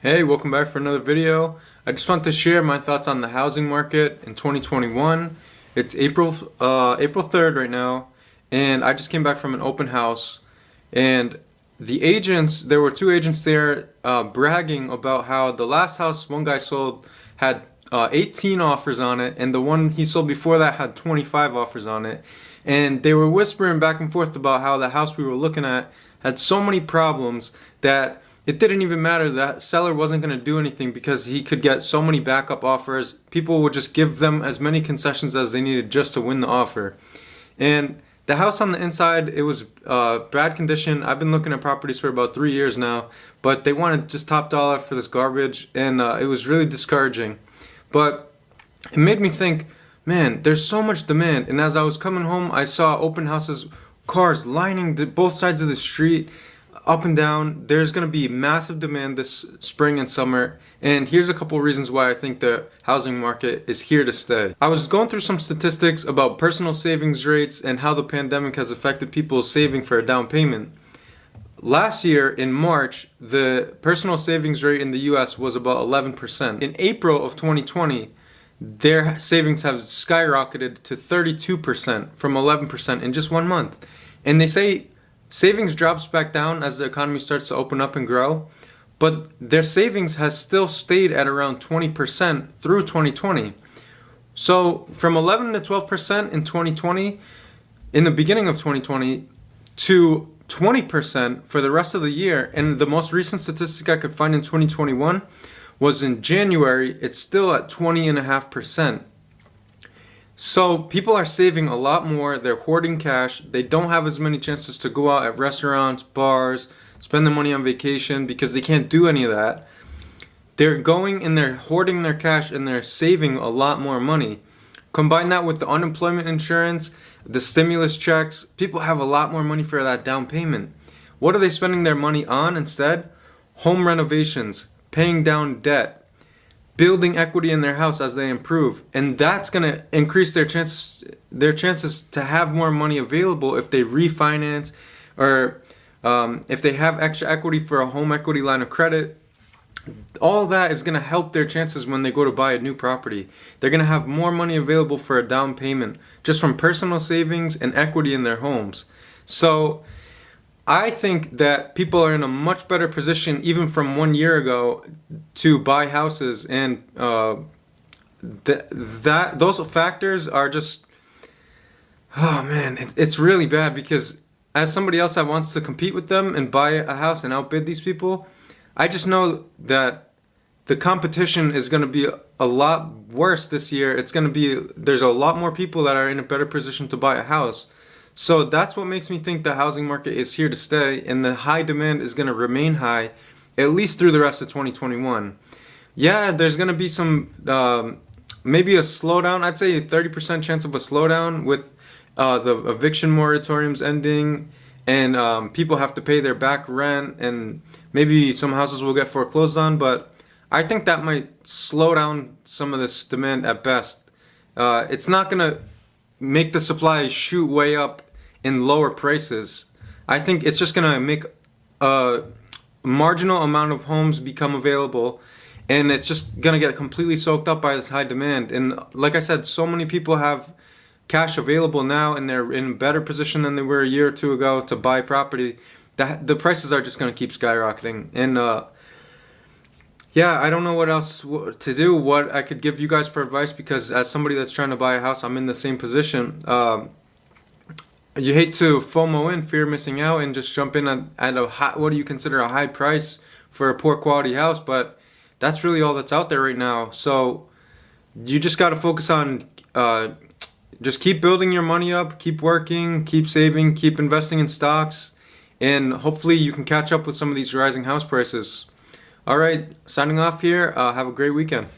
Hey, welcome back for another video. I just want to share my thoughts on the housing market in 2021. It's April 3rd right now, and I just came back from an open house, and there were two agents there bragging about how the last house one guy sold had 18 offers on it, and the one he sold before that had 25 offers on it. And they were whispering back and forth about how the house we were looking at had so many problems that it didn't even matter. That seller wasn't going to do anything because he could get so many backup offers. People would just give them as many concessions as they needed just to win the offer. And the house on the inside, it was bad condition. I've been looking at properties for about 3 years now, but they wanted just top dollar for this garbage, and it was really discouraging. But it made me think, man, there's so much demand. And as I was coming home, I saw open houses, cars lining both sides of the street, up and down. There's going to be massive demand this spring and summer, and here's a couple reasons why I think the housing market is here to stay. I was going through some statistics about personal savings rates and how the pandemic has affected people's saving for a down payment. Last year in March, the personal savings rate in the US was about 11%. In April of 2020, their savings have skyrocketed to 32% from 11% in just 1 month. And they say savings drops back down as the economy starts to open up and grow, but their savings has still stayed at around 20% through 2020. So from 11 to 12% in 2020, in the beginning of 2020, to 20% for the rest of the year. And the most recent statistic I could find in 2021 was in January, it's still at 20.5%. So people are saving a lot more, they're hoarding cash, they don't have as many chances to go out at restaurants, bars, spend their money on vacation because they can't do any of that. They're going and they're hoarding their cash and they're saving a lot more money. Combine that with the unemployment insurance, the stimulus checks, people have a lot more money for that down payment. What are they spending their money on instead? Home renovations, paying down debt, building equity in their house as they improve, and that's going to increase their chances to have more money available if they refinance, or if they have extra equity for a home equity line of credit. All that is going to help their chances when they go to buy a new property. They're going to have more money available for a down payment just from personal savings and equity in their homes. So I think that people are in a much better position, even from 1 year ago, to buy houses, and those factors are just, oh man, it's really bad, because as somebody else that wants to compete with them and buy a house and outbid these people, I just know that the competition is going to be a lot worse this year. There's a lot more people that are in a better position to buy a house. So that's what makes me think the housing market is here to stay, and the high demand is going to remain high at least through the rest of 2021. Yeah, there's going to be some, maybe a slowdown. I'd say a 30% chance of a slowdown with the eviction moratoriums ending, and people have to pay their back rent, and maybe some houses will get foreclosed on, but I think that might slow down some of this demand at best. It's not going to make the supply shoot way up in lower prices. I think it's just going to make a marginal amount of homes become available, and it's just going to get completely soaked up by this high demand. And like I said, so many people have cash available now, and they're in a better position than they were a year or two ago to buy property. The prices are just going to keep skyrocketing. And yeah, I don't know what else to do, what I could give you guys for advice, because as somebody that's trying to buy a house, I'm in the same position. You hate to FOMO in, fear of missing out, and just jump in at a high, what do you consider a high price for a poor quality house, but that's really all that's out there right now. So you just got to focus on just keep building your money up, keep working, keep saving, keep investing in stocks, and hopefully you can catch up with some of these rising house prices. All right, signing off here. Have a great weekend.